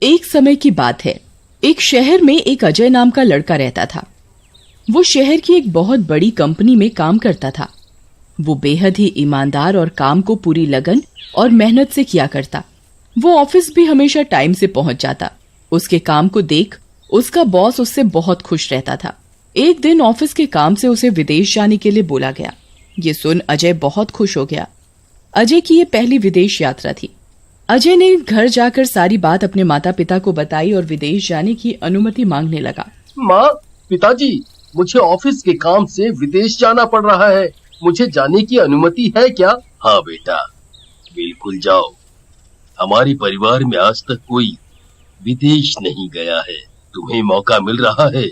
एक समय की बात है। एक शहर में एक अजय नाम का लड़का रहता था। वो शहर की एक बहुत बड़ी कंपनी में काम करता था। वो बेहद ही ईमानदार और काम को पूरी लगन और मेहनत से किया करता। वो ऑफिस भी हमेशा टाइम से पहुंच जाता। उसके काम को देख उसका बॉस उससे बहुत खुश रहता था। एक दिन ऑफिस के काम से उसे विदेश जाने के लिए बोला गया। ये सुन अजय बहुत खुश हो गया। अजय की ये पहली विदेश यात्रा थी। अजय ने घर जाकर सारी बात अपने माता पिता को बताई और विदेश जाने की अनुमति मांगने लगा। माँ, पिताजी, मुझे ऑफिस के काम से विदेश जाना पड़ रहा है। मुझे जाने की अनुमति है क्या? हाँ बेटा, बिल्कुल जाओ। हमारे परिवार में आज तक कोई विदेश नहीं गया है। तुम्हें मौका मिल रहा है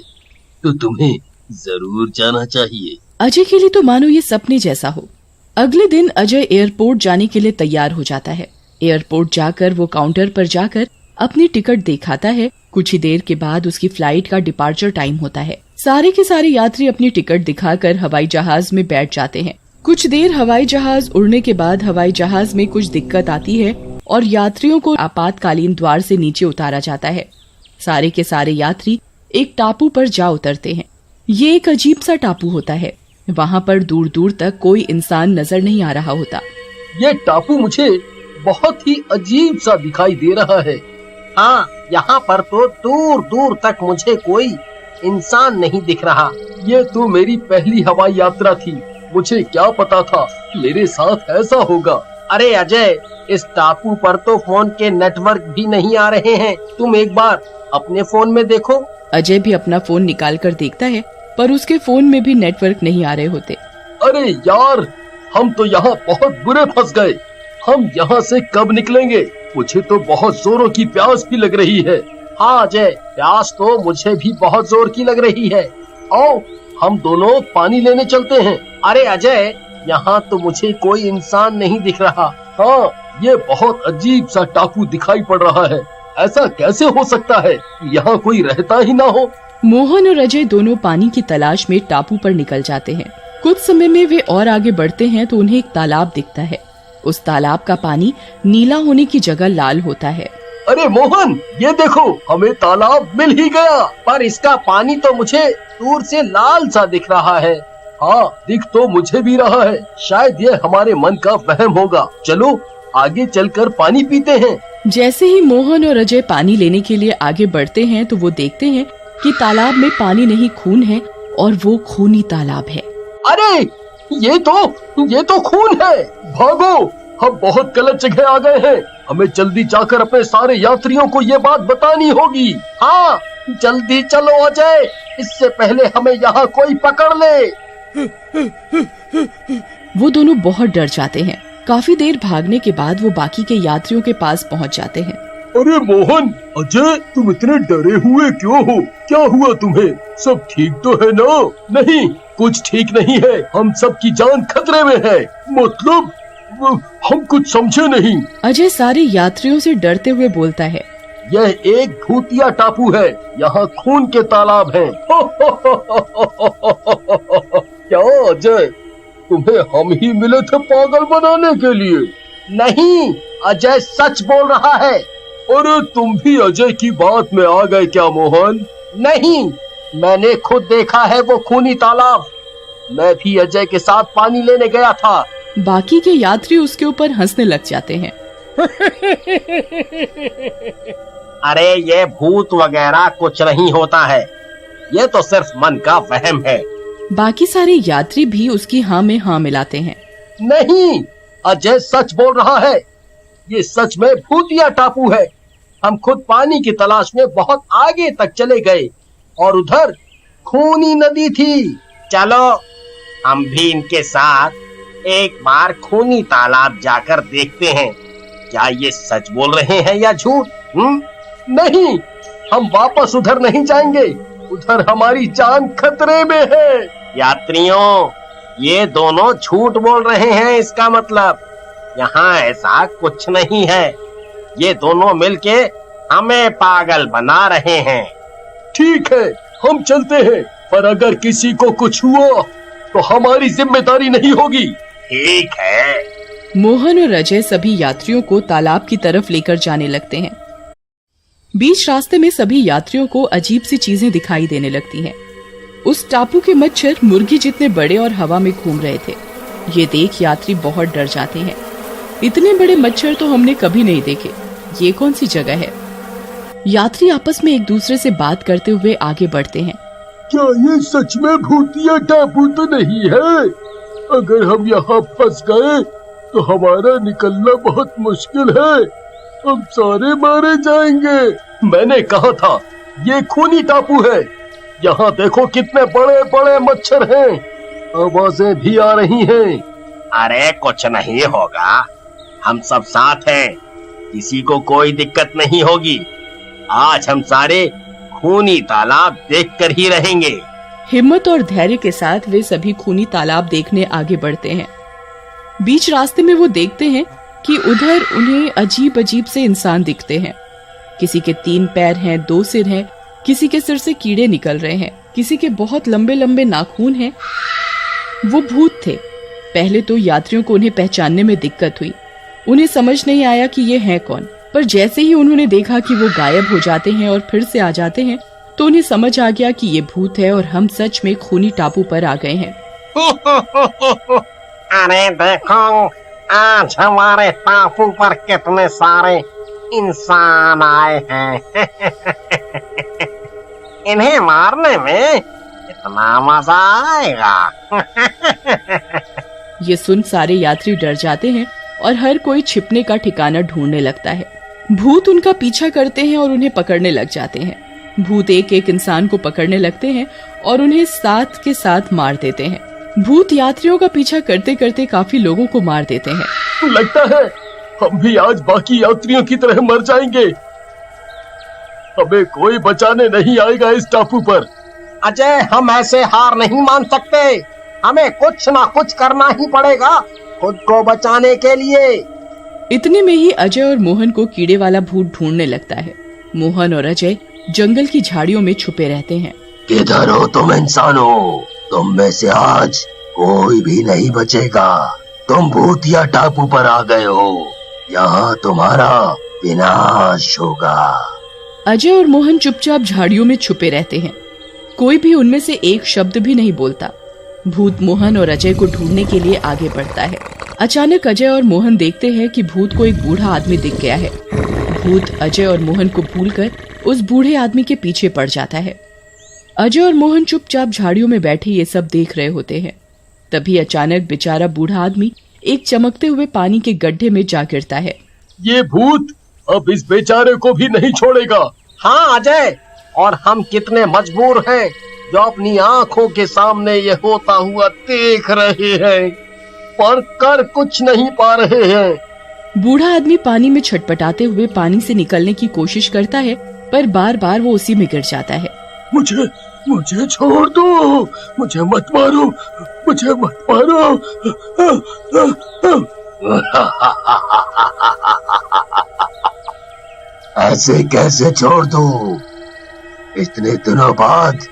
तो तुम्हें जरूर जाना चाहिए। अजय के लिए तो मानो ये सपने जैसा हो। अगले दिन अजय एयरपोर्ट जाने के लिए तैयार हो जाता है। एयरपोर्ट जाकर वो काउंटर पर जाकर अपनी टिकट दिखाता है। कुछ ही देर के बाद उसकी फ्लाइट का डिपार्चर टाइम होता है। सारे के सारे यात्री अपनी टिकट दिखाकर हवाई जहाज में बैठ जाते हैं। कुछ देर हवाई जहाज उड़ने के बाद हवाई जहाज में कुछ दिक्कत आती है और यात्रियों को आपातकालीन द्वार से नीचे उतारा जाता है। सारे के सारे यात्री एक टापू पर जा उतरते हैं। ये एक अजीब सा टापू होता है। वहाँ पर दूर दूर तक कोई इंसान नजर नहीं आ रहा होता। ये टापू मुझे बहुत ही अजीब सा दिखाई दे रहा है। हाँ, यहाँ पर तो दूर दूर तक मुझे कोई इंसान नहीं दिख रहा। ये तो मेरी पहली हवाई यात्रा थी। मुझे क्या पता था मेरे साथ ऐसा होगा। अरे अजय, इस टापू पर तो फोन के नेटवर्क भी नहीं आ रहे हैं। तुम एक बार अपने फोन में देखो। अजय भी अपना फोन निकाल कर देखता है पर उसके फोन में भी नेटवर्क नहीं आ रहे होते। अरे यार, हम तो यहाँ बहुत बुरे फंस गए। हम यहाँ से कब निकलेंगे? मुझे तो बहुत जोरों की प्यास भी लग रही है। हाँ अजय, प्यास तो मुझे भी बहुत जोर की लग रही है। आओ, हम दोनों पानी लेने चलते हैं। अरे अजय, यहाँ तो मुझे कोई इंसान नहीं दिख रहा। हाँ, ये बहुत अजीब सा टापू दिखाई पड़ रहा है। ऐसा कैसे हो सकता है कि यहाँ कोई रहता ही ना हो? मोहन और अजय दोनों पानी की तलाश में टापू पर निकल जाते हैं। कुछ समय में वे और आगे बढ़ते हैं तो उन्हें एक तालाब दिखता है। उस तालाब का पानी नीला होने की जगह लाल होता है। अरे मोहन, ये देखो, हमें तालाब मिल ही गया। पर इसका पानी तो मुझे दूर से लाल सा दिख रहा है। हाँ, दिख तो मुझे भी रहा है। शायद ये हमारे मन का वहम होगा। चलो आगे चलकर पानी पीते हैं। जैसे ही मोहन और अजय पानी लेने के लिए आगे बढ़ते हैं तो वो देखते हैं कि तालाब में पानी नहीं खून है और वो खूनी तालाब है। अरे ये तो खून है। भागो, हम बहुत गलत जगह आ गए हैं। हमें जल्दी जाकर अपने सारे यात्रियों को ये बात बतानी होगी। हाँ, जल्दी चलो अजय, इससे पहले हमें यहाँ कोई पकड़ ले। वो दोनों बहुत डर जाते हैं। काफी देर भागने के बाद वो बाकी के यात्रियों के पास पहुँच जाते हैं। अरे मोहन, अजय, तुम इतने डरे हुए क्यों हो? क्या हुआ तुम्हें? सब ठीक तो है ना? नहीं, कुछ ठीक नहीं है। हम सबकी जान खतरे में है। मतलब हम कुछ समझे नहीं। अजय सारे यात्रियों से डरते हुए बोलता है, यह एक भूतिया टापू है। यहाँ खून के तालाब हैं। क्या अजय, तुम्हें हम ही मिले थे पागल बनाने के लिए? नहीं, अजय सच बोल रहा है। अरे तुम भी अजय की बात में आ गए क्या मोहन? नहीं, मैंने खुद देखा है वो खूनी तालाब। मैं भी अजय के साथ पानी लेने गया था। बाकी के यात्री उसके ऊपर हंसने लग जाते हैं। अरे ये भूत वगैरह कुछ नहीं होता है, ये तो सिर्फ मन का वहम है। बाकी सारे यात्री भी उसकी हाँ में हाँ मिलाते हैं। नहीं, अजय सच बोल रहा है। ये सच में भूतिया टापू है। हम खुद पानी की तलाश में बहुत आगे तक चले गए और उधर खूनी नदी थी। चलो हम भी इनके साथ एक बार खूनी तालाब जाकर देखते हैं, क्या ये सच बोल रहे हैं या झूठ। नहीं, हम वापस उधर नहीं जाएंगे। उधर हमारी जान खतरे में है। यात्रियों, ये दोनों झूठ बोल रहे हैं। इसका मतलब यहाँ ऐसा कुछ नहीं है। ये दोनों मिलके हमें पागल बना रहे हैं। ठीक है, हम चलते हैं, पर अगर किसी को कुछ हुआ तो हमारी जिम्मेदारी नहीं होगी। ठीक है। मोहन और अजय सभी यात्रियों को तालाब की तरफ लेकर जाने लगते हैं। बीच रास्ते में सभी यात्रियों को अजीब सी चीजें दिखाई देने लगती हैं। उस टापू के मच्छर मुर्गी जितने बड़े और हवा में घूम रहे थे। ये देख यात्री बहुत डर जाते हैं। इतने बड़े मच्छर तो हमने कभी नहीं देखे, ये कौन सी जगह है? यात्री आपस में एक दूसरे से बात करते हुए आगे बढ़ते हैं। क्या ये सच में भूतिया टापू तो नहीं है? अगर हम यहाँ फंस गए तो हमारा निकलना बहुत मुश्किल है। हम सारे मारे जाएंगे। मैंने कहा था ये खूनी टापू है। यहाँ देखो कितने बड़े बड़े मच्छर हैं। आवाजें भी आ रही हैं। अरे कुछ नहीं होगा, हम सब साथ हैं, किसी को कोई दिक्कत नहीं होगी। आज हम सारे खूनी तालाब देखकर ही रहेंगे। हिम्मत और धैर्य के साथ वे सभी खूनी तालाब देखने आगे बढ़ते हैं। बीच रास्ते में वो देखते हैं कि उधर उन्हें अजीब अजीब से इंसान दिखते हैं। किसी के 3 पैर हैं, 2 सिर हैं, किसी के सिर से कीड़े निकल रहे हैं, किसी के बहुत लंबे लंबे नाखून हैं। वो भूत थे। पहले तो यात्रियों को उन्हें पहचानने में दिक्कत हुई। उन्हें समझ नहीं आया कि ये हैं कौन, पर जैसे ही उन्होंने देखा कि वो गायब हो जाते हैं और फिर से आ जाते हैं तो उन्हें समझ आ गया कि ये भूत है और हम सच में खूनी टापू पर आ गए हैं। अरे देखो, आज हमारे टापू पर कितने सारे इंसान आए हैं। इन्हें मारने में इतना मजा आएगा। ये सुन सारे यात्री डर जाते हैं और हर कोई छिपने का ठिकाना ढूंढने लगता है। भूत उनका पीछा करते हैं और उन्हें पकड़ने लग जाते हैं। भूत एक एक इंसान को पकड़ने लगते हैं और उन्हें साथ के साथ मार देते हैं। भूत यात्रियों का पीछा करते करते काफी लोगों को मार देते हैं। लगता है हम भी आज बाकी यात्रियों की तरह मर जाएंगे। हमें कोई बचाने नहीं आएगा इस टापू पर। अजय, हम ऐसे हार नहीं मान सकते। हमें कुछ ना कुछ करना ही पड़ेगा खुद को बचाने के लिए। इतने में ही अजय और मोहन को कीड़े वाला भूत ढूंढने लगता है। मोहन और अजय जंगल की झाड़ियों में छुपे रहते हैं। किधर हो तुम इंसानों? तुम में से आज कोई भी नहीं बचेगा। तुम भूतिया टापू पर आ गए हो, यहाँ तुम्हारा विनाश होगा। अजय और मोहन चुपचाप झाड़ियों में छुपे रहते हैं। कोई भी उनमें से एक शब्द भी नहीं बोलता। भूत मोहन और अजय को ढूंढने के लिए आगे बढ़ता है। अचानक अजय और मोहन देखते हैं कि भूत को एक बूढ़ा आदमी दिख गया है। भूत अजय और मोहन को भूलकर उस बूढ़े आदमी के पीछे पड़ जाता है। अजय और मोहन चुपचाप झाड़ियों में बैठे ये सब देख रहे होते हैं। तभी अचानक बेचारा बूढ़ा आदमी एक चमकते हुए पानी के गड्ढे में जा गिरता है। ये भूत अब इस बेचारे को भी नहीं छोड़ेगा। हाँ अजय, और हम कितने मजबूर हैं जो अपनी आंखों के सामने ये होता हुआ देख रहे हैं, पर कर कुछ नहीं पा रहे हैं। बूढ़ा आदमी पानी में छटपटाते हुए पानी से निकलने की कोशिश करता है, पर बार बार वो उसी में गिर जाता है। मुझे छोड़ दो, मुझे मत मारो, मुझे मत मारो। ऐसे कैसे छोड़ दूं? इतने दिनों बाद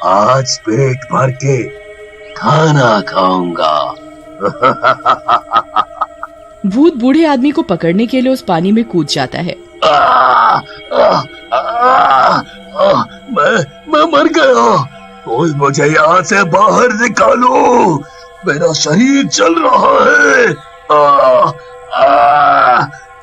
आज पेट भर के खाना खाऊंगा। भूत बूढ़े आदमी को पकड़ने के लिए उस पानी में कूद जाता है। मैं मर गया। कोई मुझे यहाँ से बाहर निकालो, मेरा शरीर जल रहा है।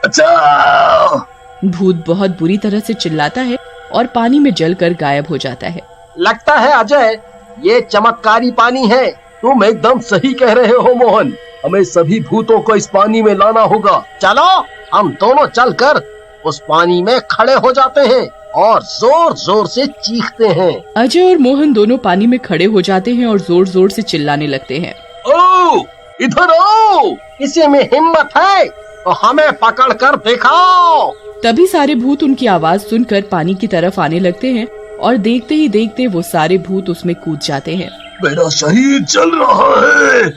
अच्छा। भूत बहुत बुरी तरह से चिल्लाता है और पानी में जलकर गायब हो जाता है। लगता है अजय ये चमत्कारी पानी है। तुम एकदम सही कह रहे हो मोहन। हमें सभी भूतों को इस पानी में लाना होगा। चलो हम दोनों चलकर उस पानी में खड़े हो जाते हैं और जोर जोर से चीखते हैं। अजय और मोहन दोनों पानी में खड़े हो जाते हैं और जोर जोर से चिल्लाने लगते हैं। ओ, इधर आओ, किसी में हिम्मत है तो हमें पकड़ कर दिखाओ। तभी सारे भूत उनकी आवाज सुनकर पानी की तरफ आने लगते हैं और देखते ही देखते वो सारे भूत उसमें कूद जाते हैं। मेरा शरीर जल रहा है।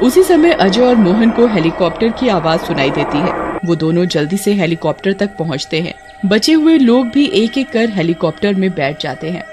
उसी समय अजय और मोहन को हेलीकॉप्टर की आवाज सुनाई देती है। वो दोनों जल्दी से हेलीकॉप्टर तक पहुंचते हैं। बचे हुए लोग भी एक एक कर हेलीकॉप्टर में बैठ जाते हैं।